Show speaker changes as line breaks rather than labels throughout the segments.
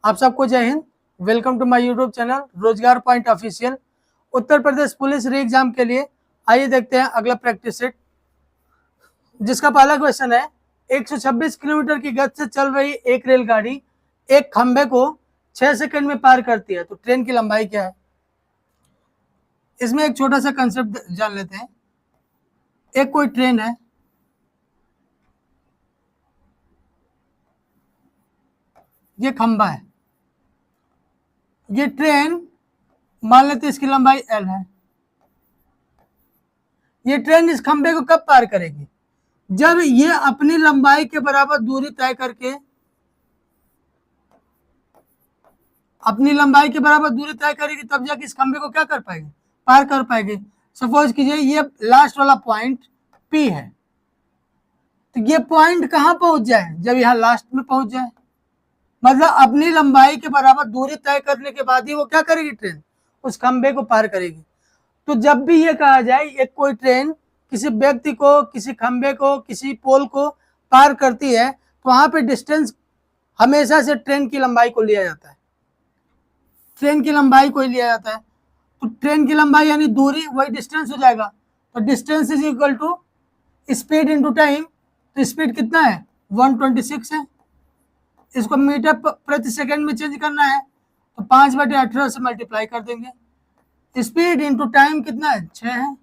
आप सबको जय हिंद। Welcome to my YouTube channel Rozgar point official. Uttar Pradesh police re exam के लिए आइए देखते हैं अगला प्रैक्टिस सेट, जिसका पहला क्वेश्चन है 126 किलोमीटर की गति से चल रही एक रेलगाड़ी एक खंभे को 6 सेकंड में पार करती है, तो ट्रेन की लंबाई क्या है। इसमें एक छोटा सा कंसेप्ट जान लेते हैं। एक कोई ट्रेन है, ये खंभा है, ये ट्रेन मान लेते हैं इसकी लंबाई L है। ये ट्रेन इस खंभे को कब पार करेगी? जब ये अपनी लंबाई के बराबर दूरी तय करके करेगी, तब जाके इस खंभे को क्या कर पाएगी? पार कर पाएगी। सपोज कीजिए ये लास्ट वाला पॉइंट P है, तो ये पॉइंट कहां पहुंच जाए? जब यहां लास्ट में पहुंच जाए, मतलब अपनी लंबाई के बराबर दूरी तय करने के बाद ही वो क्या करेगी? ट्रेन उस खंभे को पार करेगी। तो जब भी ये कहा जाए एक कोई ट्रेन किसी व्यक्ति को, किसी खंभे को, किसी पोल को पार करती है, तो वहां पे डिस्टेंस हमेशा से ट्रेन की लंबाई को लिया जाता है। ट्रेन की लंबाई को ही लिया जाता है, तो ट्रेन की लंबाई यानी दूरी वही डिस्टेंस हो जाएगा। तो distance is equal to speed into time. तो स्पीड कितना है? 126 है। इसको मीटर प्रति सेकंड में चेंज करना है, तो 5/18 से मल्टीप्लाई कर देंगे। स्पीड इंटू टाइम कितना है? 6 है।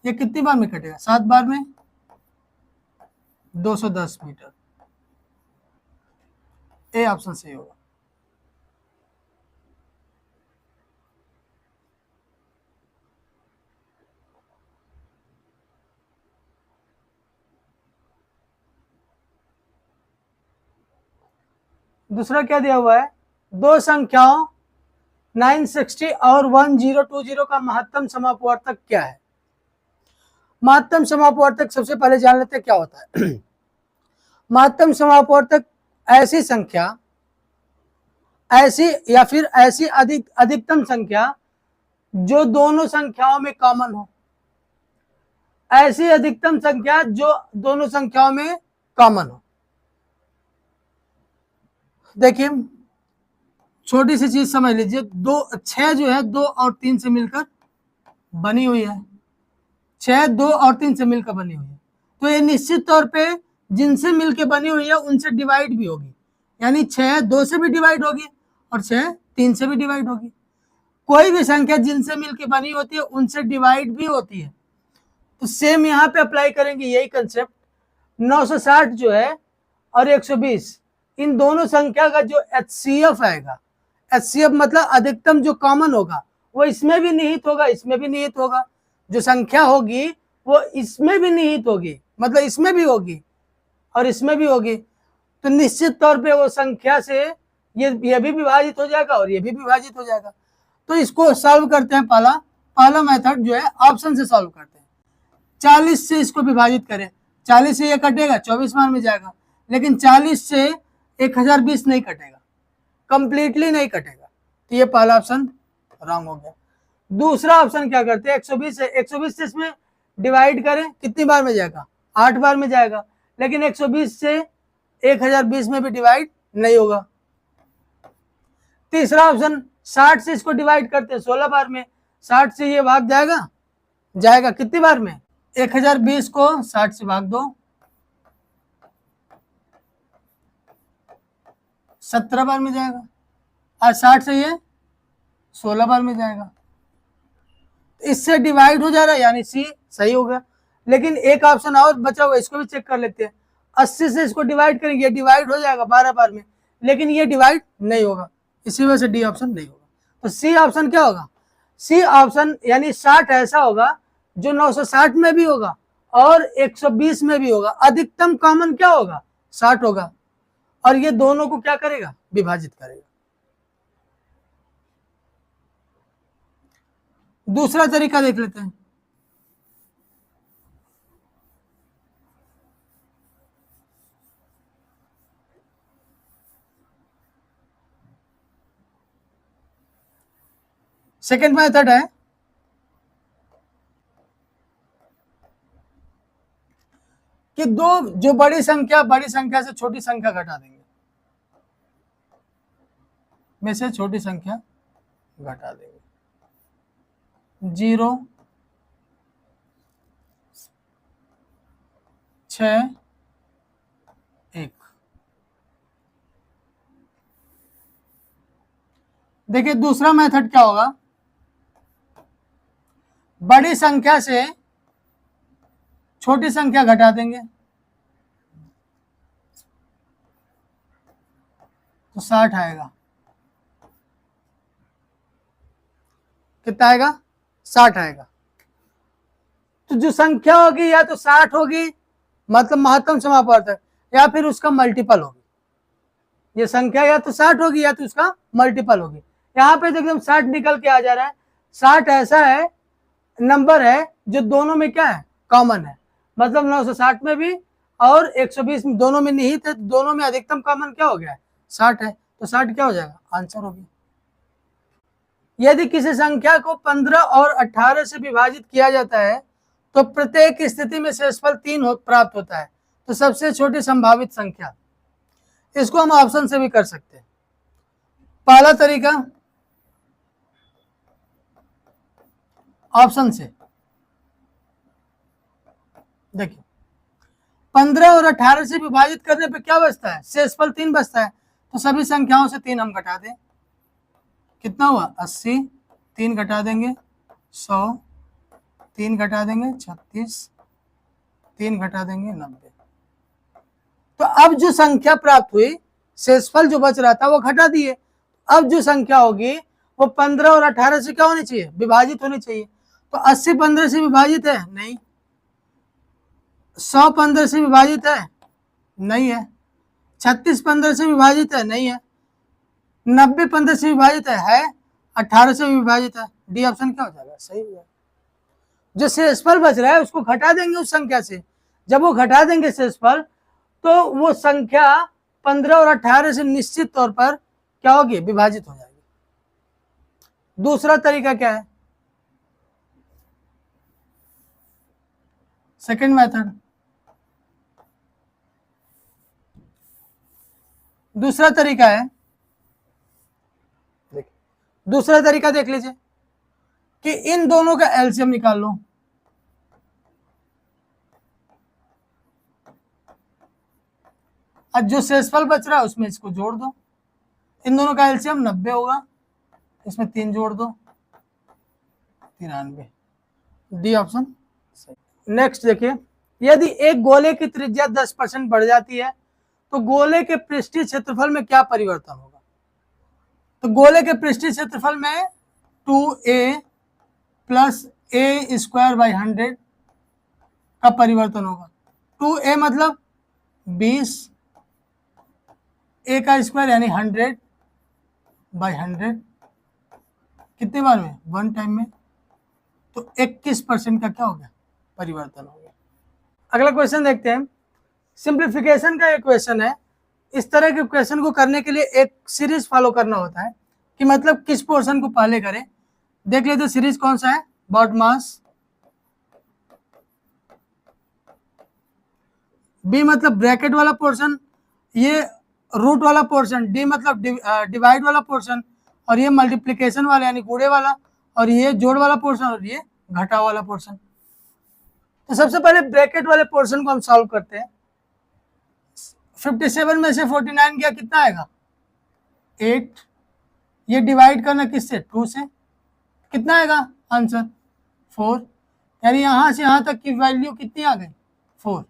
ये कितनी बार में कटेगा? 7 बार में 210 मीटर। ए ऑप्शन सही होगा। दूसरा क्या दिया हुआ है? दो संख्याओं 960 और 1020 का महत्तम समापवर्तक क्या है? महत्तम समापवर्तक सबसे पहले जान लेते हैं क्या होता है। महत्तम समापवर्तक ऐसी संख्या, ऐसी या फिर ऐसी अधिकतम संख्या जो दोनों संख्याओं में कॉमन हो। ऐसी अधिकतम संख्या जो दोनों संख्याओं में कॉमन हो। देखिए छोटी सी चीज समझ लीजिए, 6 जो है 2 और 3 से मिलकर बनी हुई है। 6 2 और 3 से मिलकर बनी हुई है, तो ये निश्चित तौर पे जिनसे मिलकर बनी हुई है उनसे डिवाइड भी होगी, यानी 6 2 से भी डिवाइड होगी और 6 3 से भी डिवाइड होगी। कोई भी संख्या जिनसे मिलकर बनी होती है उनसे डिवाइड भी होती है। तो सेम यहाँ पे अप्लाई करेंगे यही कंसेप्ट। 960 जो है और 120, इन दोनों संख्या का जो HCF आएगा, HCF मतलब अधिकतम जो कॉमन होगा, वो इसमें भी निहित होगा, इसमें भी निहित होगा। जो संख्या होगी वो इसमें भी निहित होगी, मतलब इसमें भी होगी और इसमें भी होगी। तो निश्चित तौर पे वो संख्या से ये भी विभाजित हो जाएगा और ये भी विभाजित हो जाएगा। तो इसको सॉल्व करते हैं। पहला मेथड जो है ऑप्शन से सॉल्व करते हैं। 40 से इसको विभाजित करें, 40 से ये कटेगा 24 बार में जाएगा, लेकिन 40 से 1020 नहीं कटेगा, कंप्लीटली नहीं कटेगा। तो ये पहला ऑप्शन रॉन्ग हो गया। दूसरा ऑप्शन क्या करते हैं? 120 से इसमें डिवाइड करें, कितनी बार में जाएगा? 8 बार में जाएगा, लेकिन 120 से 1020 में भी डिवाइड नहीं होगा। तीसरा ऑप्शन 60 से इसको डिवाइड करते हैं 16 बार में, 60 से ये भाग जाएगा कितनी बार में? 1020 को 60 से भाग दो, 17 बार में जाएगा, और 60 से ये 16 बार में जाएगा। इससे डिवाइड हो जा रहा है, यानी सी सही हो गया। लेकिन एक ऑप्शन और बचा हुआ, इसको भी चेक कर लेते हैं। 80 से इसको डिवाइड करेंगे, ये डिवाइड हो जाएगा 12 बार में, लेकिन ये डिवाइड नहीं होगा, इसी वजह से डी ऑप्शन नहीं होगा। तो सी ऑप्शन क्या होगा? सी ऑप्शन यानी 60 ऐसा होगा जो 960 में भी होगा और 120 में भी होगा। अधिकतम कॉमन क्या होगा? 60 होगा, और ये दोनों को क्या करेगा? विभाजित करेगा। दूसरा तरीका देख लेते हैं। सेकेंड मेथड है कि दो जो बड़ी संख्या से छोटी संख्या घटा देंगे। में से छोटी संख्या घटा देंगे। 0, 6, 1। देखिए दूसरा मेथड क्या होगा, बड़ी संख्या से छोटी संख्या घटा देंगे तो 60 आएगा। कितना आएगा? 60 आएगा। तो जो संख्या होगी या तो 60 होगी, मतलब महत्तम समापवर्तक, या फिर उसका मल्टीपल होगी। ये संख्या या तो 60 होगी या तो उसका मल्टीपल होगी। यहाँ पे तो एकदम 60 निकल के आ जा रहा है। 60 ऐसा है नंबर है जो दोनों में क्या है, कॉमन है। मतलब 960 में भी और 120 में, दोनों में निहित है, दोनों में अधिकतम कॉमन क्या हो गया है, 60 है। तो 60 क्या हो जाएगा, आंसर हो गया। यदि किसी संख्या को 15 और 18 से विभाजित किया जाता है तो प्रत्येक स्थिति में शेषफल 3 प्राप्त होता है। तो सबसे छोटी संभावित संख्या, इसको हम ऑप्शन से भी कर सकते हैं। पहला तरीका ऑप्शन से, देखिए 15 और 18 से विभाजित करने पे क्या बचता है, शेषफल 3 बचता है। तो सभी संख्याओं से 3 हम घटा दें, कितना हुआ 80, 3 घटा देंगे 100, 3 घटा देंगे 36, 3 घटा देंगे 90। तो अब जो संख्या प्राप्त हुई, शेषफल जो बच रहा था वो घटा दिए। अब जो संख्या होगी वो 15 और 18 से क्या होनी चाहिए, विभाजित होनी चाहिए। तो 80 15 से विभाजित है, नहीं। 100 15 से विभाजित है, नहीं है। 36 15 से विभाजित है, नहीं है। 90 15 से विभाजित है। 18 से विभाजित है। डी ऑप्शन क्या हो जाएगा, सही हो जाएगा। जो शेषफल बच रहा है उसको घटा देंगे उस संख्या से। जब वो घटा देंगे शेषफल, तो वो संख्या 15 और 18 से निश्चित तौर पर क्या होगी, विभाजित हो जाएगी। दूसरा तरीका क्या है, सेकंड मेथड। दूसरा तरीका है, दूसरा तरीका देख लीजिए कि इन दोनों का एलसीएम निकाल लो। अब जो शेषफल बच रहा है उसमें इसको जोड़ दो। इन दोनों का एलसीएम 90 होगा, इसमें 3 जोड़ दो 93। डी ऑप्शन सही। नेक्स्ट देखिए, यदि एक गोले की त्रिज्या 10% बढ़ जाती है तो गोले के पृष्ठीय क्षेत्रफल में क्या परिवर्तन होगा। तो गोले के पृष्ठीय क्षेत्रफल में 2a प्लस a² / 100 का परिवर्तन होगा। 2a मतलब 20, a का स्क्वायर यानी 100/100, कितने बार में, 1 टाइम में। तो 21% का क्या हो गया, परिवर्तन हो गया। अगला क्वेश्चन देखते हैं। सिंप्लीफिकेशन का एक क्वेश्चन है। इस तरह के क्वेश्चन को करने के लिए एक सीरीज फॉलो करना होता है कि मतलब किस पोर्शन को पहले करें। देख लेते तो सीरीज कौन सा है, बॉडमास, बी मतलब ब्रैकेट वाला पोर्शन, ये रूट वाला पोर्शन, डी मतलब डिवाइड वाला पोर्शन, और ये मल्टीप्लिकेशन वाला यानी गुणे वाला, और ये जोड़ वाला पोर्शन, और ये घटा वाला पोर्शन। तो सबसे पहले ब्रैकेट वाले पोर्शन को हम सॉल्व करते हैं। 57 में से 49 गया, कितना आएगा 8। ये डिवाइड करना किससे, 2 से, कितना आएगा आंसर 4। यानी यहां से यहां तक की वैल्यू कितनी आ गई, 4।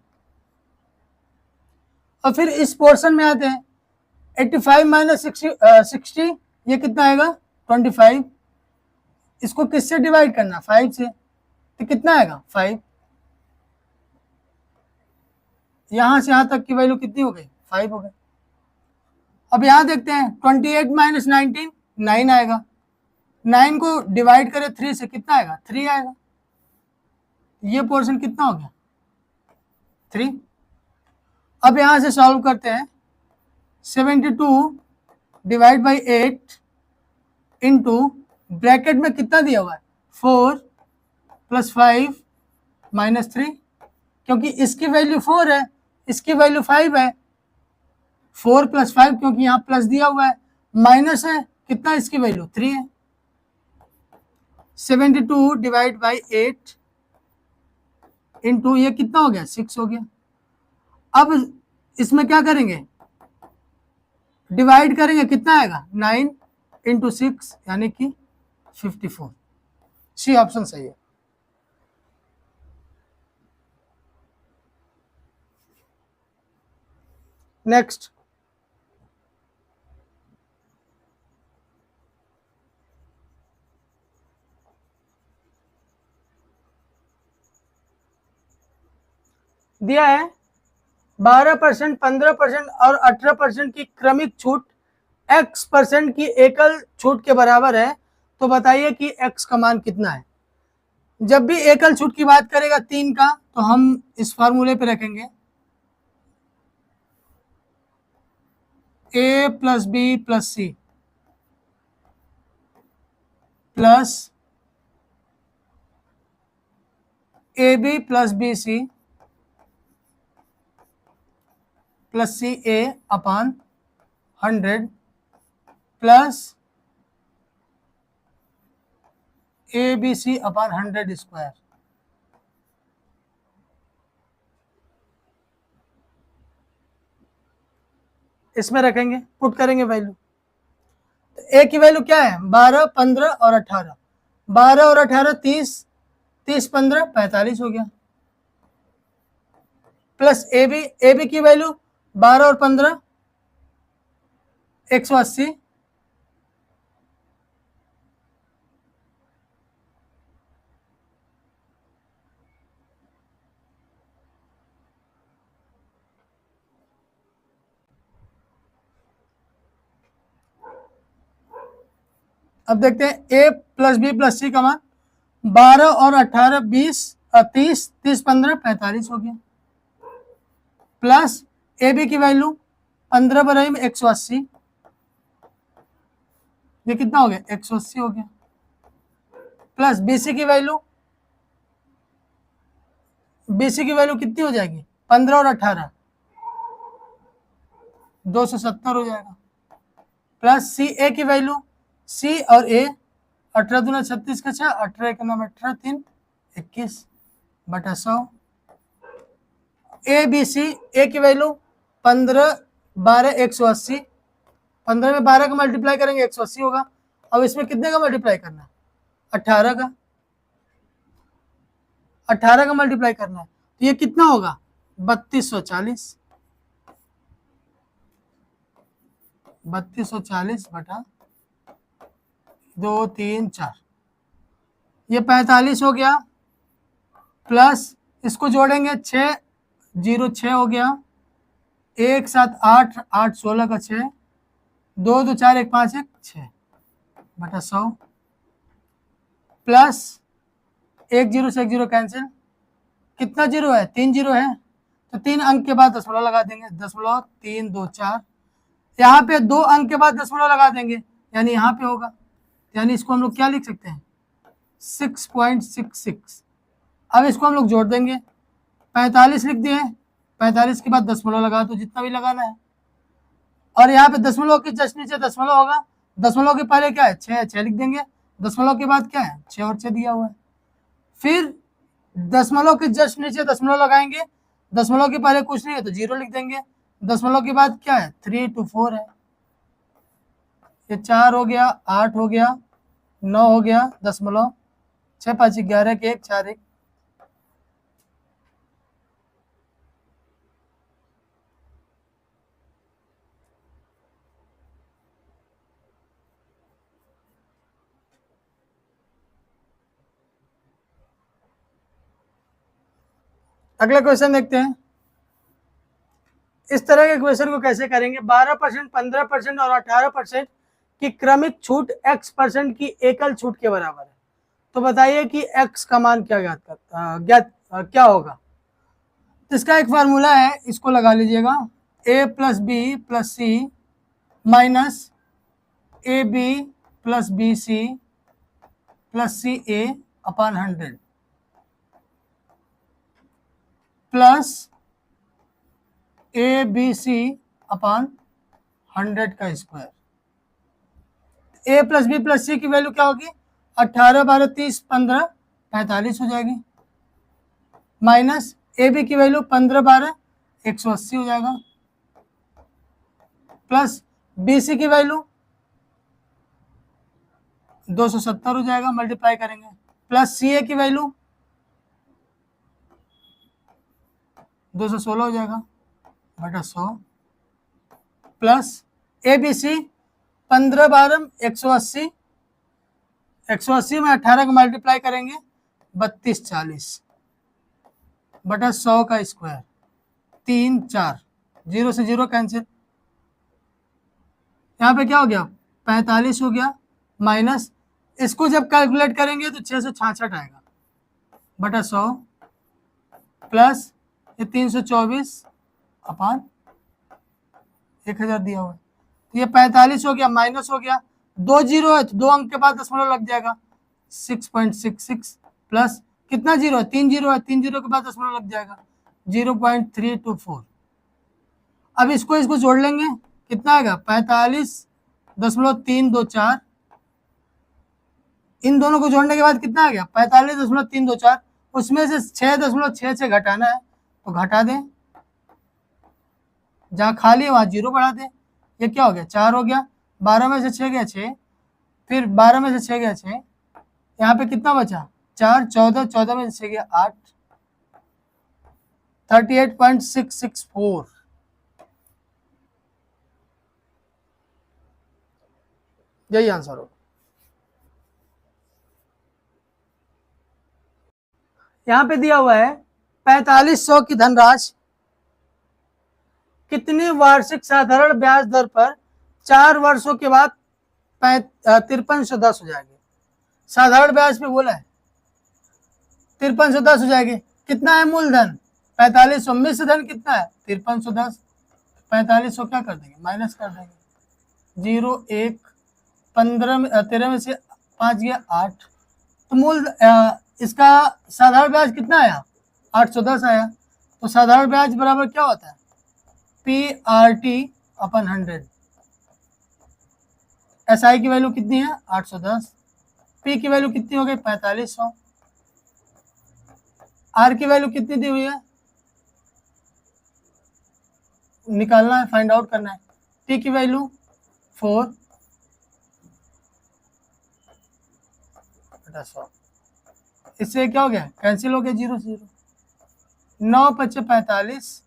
और फिर इस पोर्शन में आते हैं। 85 - 60 ये कितना आएगा 25। इसको किससे डिवाइड करना, 5 से, तो कितना आएगा 5। यहां से यहां तक की वैल्यू कितनी हो गई, 5 हो गई। अब यहां देखते हैं 28 - 19 9 आएगा। 9 को डिवाइड करें 3 से, कितना आएगा 3 आएगा। ये पोर्शन कितना हो गया 3। अब यहां से सॉल्व करते हैं। 72 डिवाइड बाई 8 इंटू ब्रैकेट में कितना दिया हुआ है 4 + 5 - 3, क्योंकि इसकी वैल्यू 4 है, इसकी वैल्यू 5 है। 4 + 5 क्योंकि यहाँ प्लस दिया हुआ है, माइनस है कितना इसकी वैल्यू 3 है। 72 डिवाइड बाई 8 इंटू ये कितना हो गया 6 हो गया। अब इसमें क्या करेंगे, डिवाइड करेंगे, कितना आएगा 9 इंटू 6 यानी कि 54। सी ऑप्शन सही है। नेक्स्ट, दिया है 12%, 15% और 18% की क्रमिक छूट x% की एकल छूट के बराबर है, तो बताइए कि x का मान कितना है। जब भी एकल छूट की बात करेगा 3 का, तो हम इस फार्मूले पे रखेंगे a plus B plus C plus A B plus B C plus C A upon 100 plus A B C upon 100 square. इसमें रखेंगे, पुट करेंगे वैल्यू। ए की वैल्यू क्या है 12, 15 और 18। 12 और 18 30, 30 15 45 हो गया। प्लस ए बी की वैल्यू 12 और 15 180। अब देखते हैं ए प्लस बी प्लस सी का मान 12 और 18 20 30, 30 15 45 हो गया। प्लस ए बी की वैल्यू 15 बराई में 180, ये कितना हो गया 180 हो गया। प्लस बीसी की वैल्यू, बीसी की वैल्यू कितनी हो जाएगी 15 और 18 270 हो जाएगा। प्लस सी ए की वैल्यू, सी और ए 18 दूना 36 का 6, 18 का नाम 18 3 21 बटा 100। ए बी सी, ए की वैल्यू 15 12 180, 15 में 12 का मल्टीप्लाई करेंगे 180 होगा। अब इसमें कितने का मल्टीप्लाई करना है 18 का, 18 का मल्टीप्लाई करना है, तो ये कितना होगा 3240, 3240 बटा 2 3 4, ये 45 हो गया। प्लस इसको जोड़ेंगे 6 0 6 हो गया, 1 7 8 8 16 का 6, 2 2 4 1 5 1 6 बटा 100। प्लस 1 0 से 1 0 कैंसिल, कितना जीरो है 3 जीरो है, तो 3 अंक के बाद दशमलव लगा देंगे, 0.3 2 4। यहाँ पे 2 अंक के बाद दशमलव लगा देंगे, यानी यहाँ पे होगा, यानी इसको हम लोग क्या लिख सकते हैं 6.66। अब इसको हम लोग जोड़ देंगे, 45 लिख दिए, 45 के बाद दशमलव लगा दो जितना भी लगाना है, और यहाँ पे दशमलव के जस्ट नीचे दशमलव होगा, दशमलव के पहले क्या है 6 6 लिख देंगे, दशमलव के बाद क्या है 6 और 6 दिया हुआ है। फिर दशमलव के जस्ट नीचे दशमलव लगाएंगे, दशमलव के पहले कुछ नहीं है तो 0 लिख देंगे, दशमलव के बाद क्या है 3 2 4 है, ये 4 हो गया 8 हो गया 9 हो गया दशमलव 6 5 11 के 1 4 1। अगला क्वेश्चन देखते हैं, इस तरह के क्वेश्चन को कैसे करेंगे। 12%, 15% और 18% की क्रमिक छूट x% की एकल छूट के बराबर है, तो बताइए कि x का मान क्या क्या होगा। तो इसका एक फार्मूला है, इसको लगा लीजिएगा, a plus B plus C minus A B plus B C plus C A upon 100 plus A B C upon 100 का square. A plus B plus C की वैल्यू क्या होगी, 18 12 30 15 45 हो जाएगी, माइनस ए बी की वैल्यू 15 12 180 हो जाएगा, plus B सी की वैल्यू 270 हो जाएगा, मल्टीप्लाई करेंगे, प्लस सी ए की वैल्यू 216 हो जाएगा बटा 100, प्लस ए बी सी 15 12 180, 180 में 18 को मल्टीप्लाई करेंगे 32 40 बटा 100 का स्क्वायर, 3 4 0 से 0 कैंसिल, यहाँ पे क्या हो गया 45 हो गया, माइनस इसको जब कैलकुलेट करेंगे तो 666 आएगा बटा 100, प्लस ये 324 अपान 1000 दिया हुआ है, तो ये 45 हो गया, माइनस हो गया, 2 जीरो है तो 2 अंक के बाद दशमलव लग जाएगा, 6.66 प्लस कितना जीरो है, 3 जीरो है, 3 जीरो के बाद दशमलव लग जाएगा 0.324। अब इसको जोड़ लेंगे, कितना आएगा 45.324, इन दोनों को जोड़ने के बाद कितना आ गया 45.324, उसमें से 6.66 घटाना है तो घटा दें, जहाँ खाली है वहाँ 0 बढ़ा दें, ये क्या हो गया 4 हो गया, 12 में से 6 गया 6, फिर 12 में से 6 गया 6, यहाँ पे कितना बचा 4, 14, 14 में से 6 गया 8, 38.664, यही आंसर हो। यहाँ पे दिया हुआ है 4500 की धनराशि कितनी वार्षिक साधारण ब्याज दर पर 4 वर्षों के बाद 5310 हो जाएगी। साधारण ब्याज पे बोला है 5310 हो जाएगी, कितना है मूलधन 4500, मिश्र धन कितना है 5310, 4500 क्या कर देंगे माइनस कर देंगे, 0 1 15 13 में से 5 गया 8, तो मूल इसका साधारण ब्याज कितना आया 810 आया, तो साधारण ब्याज बराबर क्या होता है PRT/100, SI की वैल्यू कितनी है 810, P की वैल्यू कितनी हो गई 4500, R की वैल्यू कितनी दी हुई है निकालना है, फाइंड आउट करना है, T की वैल्यू 4 बटा 100, इससे क्या हो गया कैंसिल हो गया 0 से 0, 9 5 45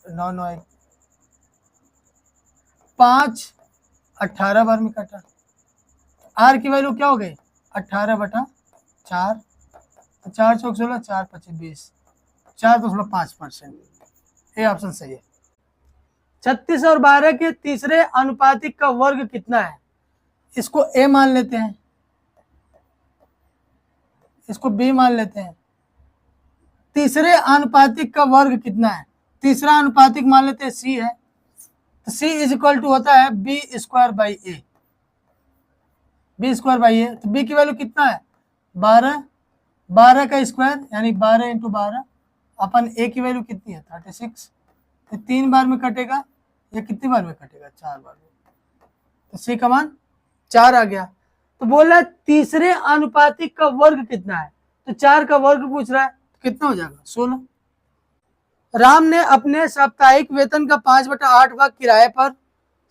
9 9 1 5 18 बार में कटा, आर की वैल्यू क्या हो गई 18 बटा 4, 4 चौक 16 4 25 20, 4.5%, ये ऑप्शन सही है। 36 और 12 के तीसरे अनुपातिक का वर्ग कितना है, इसको ए मान लेते हैं, इसको बी मान लेते हैं, तीसरे अनुपातिक का वर्ग कितना है, तीसरा अनुपातिक मान लेते हैं सी है, तो सी इज इक्वल टू होता है B square by A, B square by A, तो बी की वैल्यू कितना है 12, 12 का स्क्वायर यानी 12 इंटू 12 अपन ए की वैल्यू कितनी है 36, तो 3 बार में कटेगा, ये कितनी बार में कटेगा 4 बार में, तो सी का मान 4 आ गया। तो बोल रहा है तीसरे अनुपातिक का वर्ग कितना है, तो 4 का वर्ग पूछ रहा है, तो कितना हो जाएगा 16। राम ने अपने साप्ताहिक वेतन का 5/8 भाग किराए पर,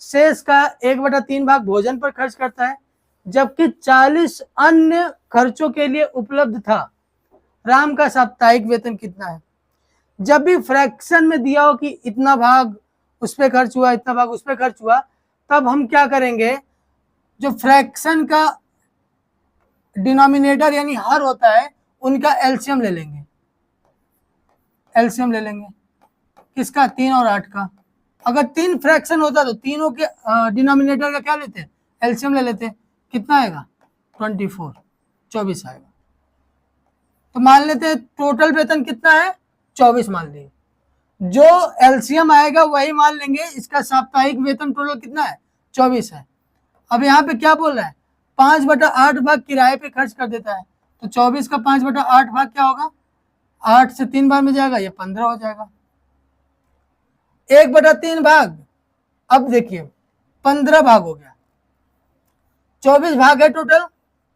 शेष का 1/3 भाग भोजन पर खर्च करता है, जबकि 40 अन्य खर्चों के लिए उपलब्ध था। राम का साप्ताहिक वेतन कितना है, जब भी फ्रैक्शन में दिया हो कि इतना भाग उस पर खर्च हुआ, इतना भाग उस पर खर्च हुआ, तब हम क्या करेंगे, जो फ्रैक्शन का डिनोमिनेटर यानी हर होता है उनका एलसीएम ले लेंगे, एलसीएम ले लेंगे किसका 3 और 8 का, अगर 3 फ्रैक्शन होता तो तीनों के डिनोमिनेटर का क्या लेते हैं एलसीएम ले लेते, कितना आएगा 24 आएगा। तो मान लेते हैं टोटल वेतन कितना है 24 मान लेंगे, जो एलसीएम आएगा वही मान लेंगे, इसका साप्ताहिक वेतन टोटल कितना है 24 है। अब यहाँ पे क्या बोल रहा है 5/8 भाग किराए पे खर्च कर देता है, तो 24 का 5/8 भाग क्या होगा 8 से 3 बार में जाएगा, ये 15 हो जाएगा, 1/3 भाग, अब देखिए 15 भाग हो गया, 24 भाग है टोटल,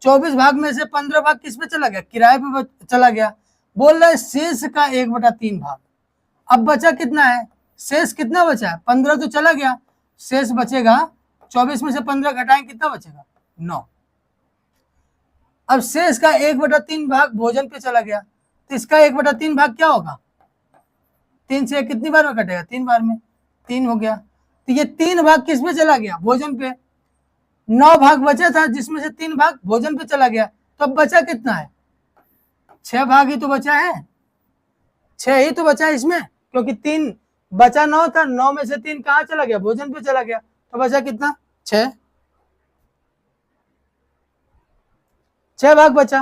24 भाग में से 15 भाग किस पे चला गया, किराए पे चला गया। बोल रहा है शेष का 1/3 भाग। अब बचा कितना है, शेष कितना बचा है, 15 तो चला गया, शेष बचेगा 24 में से 15 घटाएं कितना बचेगा, 9। अब शेष का 1/3 भाग भोजन पे चला गया, तो इसका 1/3 भाग क्या होगा, 3 से कितनी बार में कटेगा, 3 बार में, 3 हो गया। तो ये 3 भाग किस पे चला गया, भोजन पे। 9 भाग बचा था जिसमें से 3 भाग भोजन पे चला गया, तो अब बचा कितना है, 6 भाग ही तो बचा है, 6 ही तो बचा है इसमें, क्योंकि 3 बचा 9 था, 9 में से 3 कहाँ चला गया, भोजन पे चला गया, तो बचा कितना, 6 भाग बचा।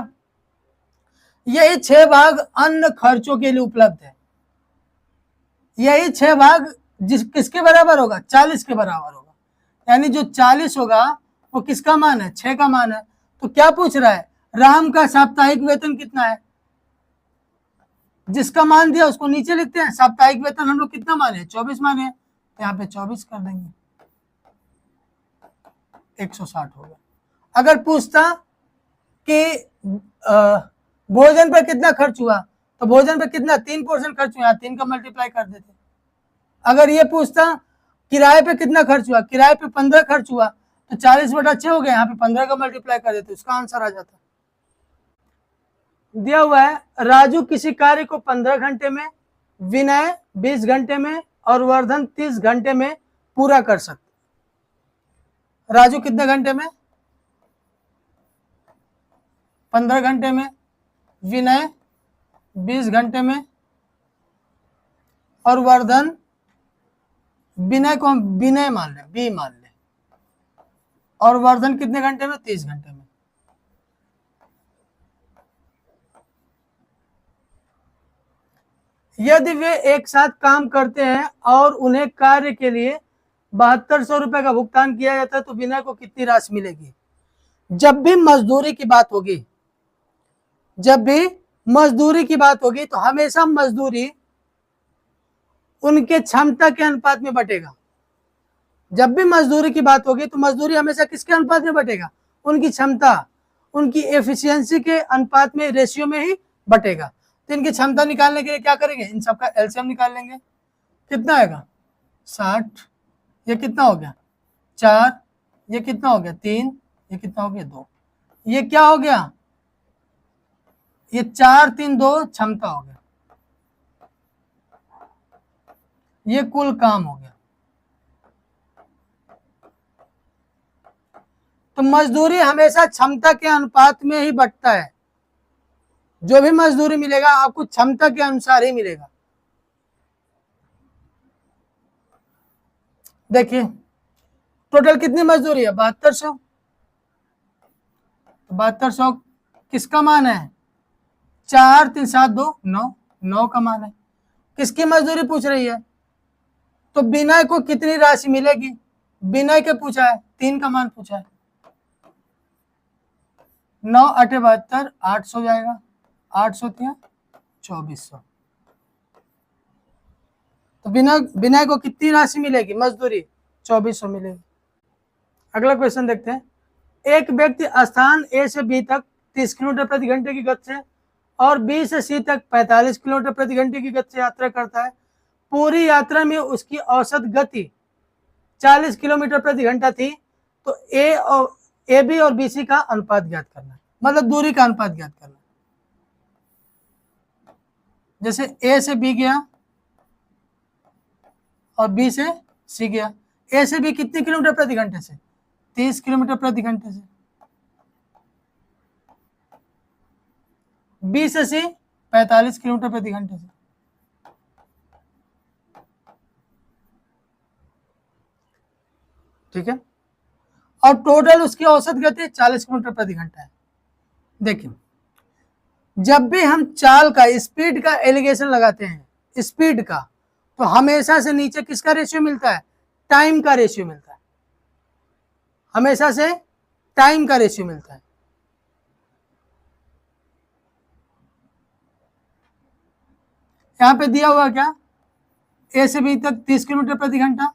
यही 6 भाग अन्य खर्चों के लिए उपलब्ध है। यही 6 भाग किसके बराबर होगा, 40 के बराबर होगा। यानी जो 40 होगा वो किसका मान है, 6 का मान है। तो क्या पूछ रहा है, राम का साप्ताहिक वेतन कितना है, जिसका मान दिया उसको नीचे लिखते हैं। साप्ताहिक वेतन हम लोग कितना माने, 24 माने, तो यहाँ पे 24 कर देंगे, 160 हो गया। अगर पूछता कि भोजन पर कितना खर्च हुआ, तो भोजन पर कितना, 3% खर्च हुआ, 3 का मल्टीप्लाई कर देते। अगर ये पूछता किराए पे कितना खर्च हुआ, किराए पे 15 खर्च हुआ, तो 40/6 हो गया, यहाँ पे 15 का मल्टीप्लाई कर देते, उसका आंसर आ जाता। दिया हुआ है राजू किसी कार्य को 15 घंटे में, विनय 20 घंटे में और वर्धन 30 घंटे में पूरा कर सकते। राजू कितने घंटे में, 15 घंटे में, विनय 20 घंटे में और वर्धन, विनय को हम विनय मान लें, बी मान लें, और वर्धन कितने घंटे में, 30 घंटे में। यदि वे एक साथ काम करते हैं और उन्हें कार्य के लिए 7200 रुपए का भुगतान किया जाता है, तो विनय को कितनी राशि मिलेगी। जब भी मजदूरी की बात होगी, जब भी मजदूरी की बात होगी, तो हमेशा मजदूरी उनके क्षमता के अनुपात में बटेगा। जब भी मजदूरी की बात होगी तो मजदूरी हमेशा किसके अनुपात में बटेगा, उनकी क्षमता, उनकी एफिशिएंसी के अनुपात में, रेशियो में ही बटेगा। तो इनकी क्षमता निकालने के लिए क्या करेंगे, इन सबका एलसीएम निकाल लेंगे। कितना आएगा, 60, ये कितना हो गया 4, ये कितना हो गया 3, ये कितना हो गया 2, ये क्या हो गया, ये 4 3 2 क्षमता हो गया, ये कुल काम हो गया। तो मजदूरी हमेशा क्षमता के अनुपात में ही बटता है। जो भी मजदूरी मिलेगा आपको क्षमता के अनुसार ही मिलेगा। देखिए टोटल कितनी मजदूरी है, 7200। 7200 किसका मान है, 4 3 7 2 9, 9 का मान है। किसकी मजदूरी पूछ रही है, तो विनय को कितनी राशि मिलेगी, विनय के पूछा है, 3 का मान पूछा है। 9 8 72, 800 जाएगा, 800 3 2400। तो विनय को कितनी राशि मिलेगी, मजदूरी 2400 मिलेगी। अगला क्वेश्चन देखते हैं। एक व्यक्ति स्थान ए से बी तक 30 किलोमीटर प्रति घंटे की गति से और बी से सी तक 45 किलोमीटर प्रति घंटे की गति से यात्रा करता है। पूरी यात्रा में उसकी औसत गति 40 किलोमीटर प्रति घंटा थी। तो ए बी और बी सी का अनुपात ज्ञात करना है, मतलब दूरी का अनुपात ज्ञात करना है। जैसे ए से बी गया और बी से सी गया। ए से बी कितने किलोमीटर प्रति घंटे से, 30 किलोमीटर प्रति घंटे से। बी से सी 45 किलोमीटर प्रति घंटे से। ठीक है, और टोटल उसकी औसत गति 40 किलोमीटर प्रति घंटा है। देखिए जब भी हम चाल का, स्पीड का एलिगेशन लगाते हैं, स्पीड का, तो हमेशा से नीचे किसका रेशियो मिलता है, टाइम का रेशियो मिलता है। हमेशा से टाइम का रेशियो मिलता है। यहां पे दिया हुआ क्या, ए से बी तक 30 किलोमीटर प्रति घंटा,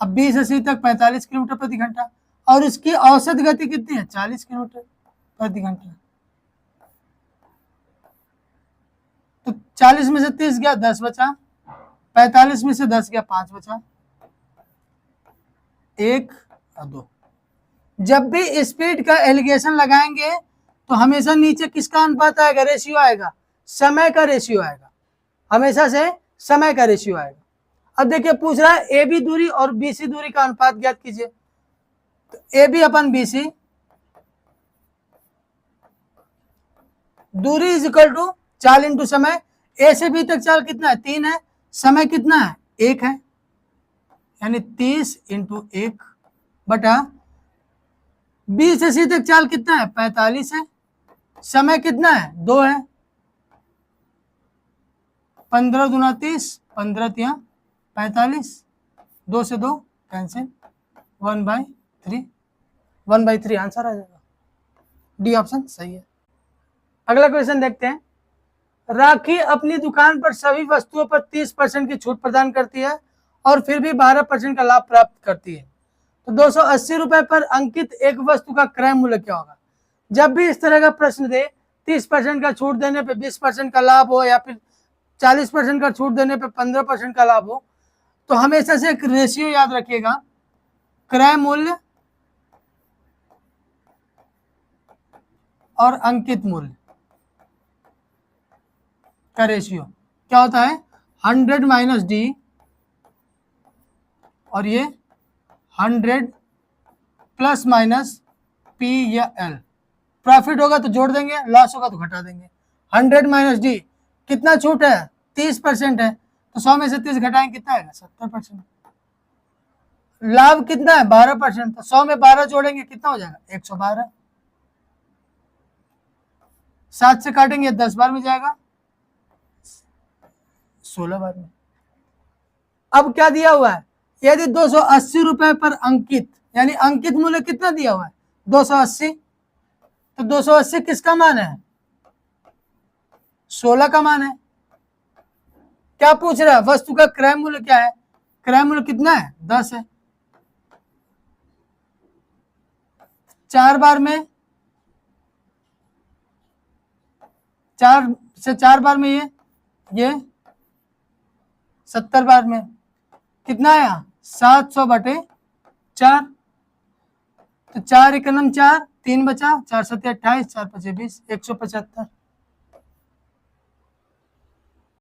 अब बी से सी तक 45 किलोमीटर प्रति घंटा। और उसकी औसत गति कितनी है 40 किलोमीटर प्रति घंटा। तो 40 में से 30 गया 10 बचा, 45 में से 10 गया 5 बचा, 1 और 2। जब भी स्पीड का एलिगेशन लगाएंगे तो हमेशा नीचे किसका अनुपात आएगा, रेशियो आएगा, समय का रेशियो आएगा, हमेशा से समय का रेशियो आएगा। अब देखिए पूछ रहा है ए बी दूरी और बी सी दूरी का अनुपात ज्ञात कीजिए। तो A B upon B C दूरी इज इक्वल टू चाल इंटू समय। ए से बी तक चाल कितना है 3 है, समय कितना है 1 है, यानी 30 इंटू 1 बटा बी से सी तक चाल कितना है 45 है, समय कितना है 2 है, 15 दूना 30, 15 तिया 45, 2 से 2 कैंसिल, 1/3, 1/3 आंसर आ जाएगा। डी ऑप्शन सही है। अगला क्वेश्चन देखते हैं। राखी अपनी दुकान पर सभी वस्तुओं पर 30% की छूट प्रदान करती है और फिर भी 12% का लाभ प्राप्त करती है। तो 280 रुपए पर अंकित एक वस्तु का क्रय मूल्य क्या होगा। जब भी इस तरह का प्रश्न दे, 30% का छूट देने पे 20% का लाभ हो या फिर 40% का छूट देने पे 15% का लाभ हो, तो हमेशा से एक रेशियो याद रखिएगा, क्रय मूल्य और अंकित मूल्य का रेशियो क्या होता है 100 माइनस डी, और ये 100 प्लस माइनस पी या एल। प्रॉफिट होगा तो जोड़ देंगे, लॉस होगा तो घटा देंगे। 100 माइनस डी कितना छूट है 30% है, तो 100 में से 30 घटाएंगे कितना आएगा 70%। लाभ कितना है 12%, तो 100 में 12 जोड़ेंगे कितना हो जाएगा 112। 7 से काटेंगे 10 बार में जाएगा 16 बार में। अब क्या दिया हुआ है, यदि 280 रुपए पर अंकित, यानी अंकित मूल्य कितना दिया हुआ है 280, तो 280 किसका मान है 16 का मान है। क्या पूछ रहा है, वस्तु का क्रय मूल्य क्या है, क्रय मूल्य कितना है 10 है। 4 बार में, 4 से 4 बार में ये 70 बार में कितना आया 700/4। तो 4 एकनम 4, 3 बचा, 4 7 28, 4 5 20, 175।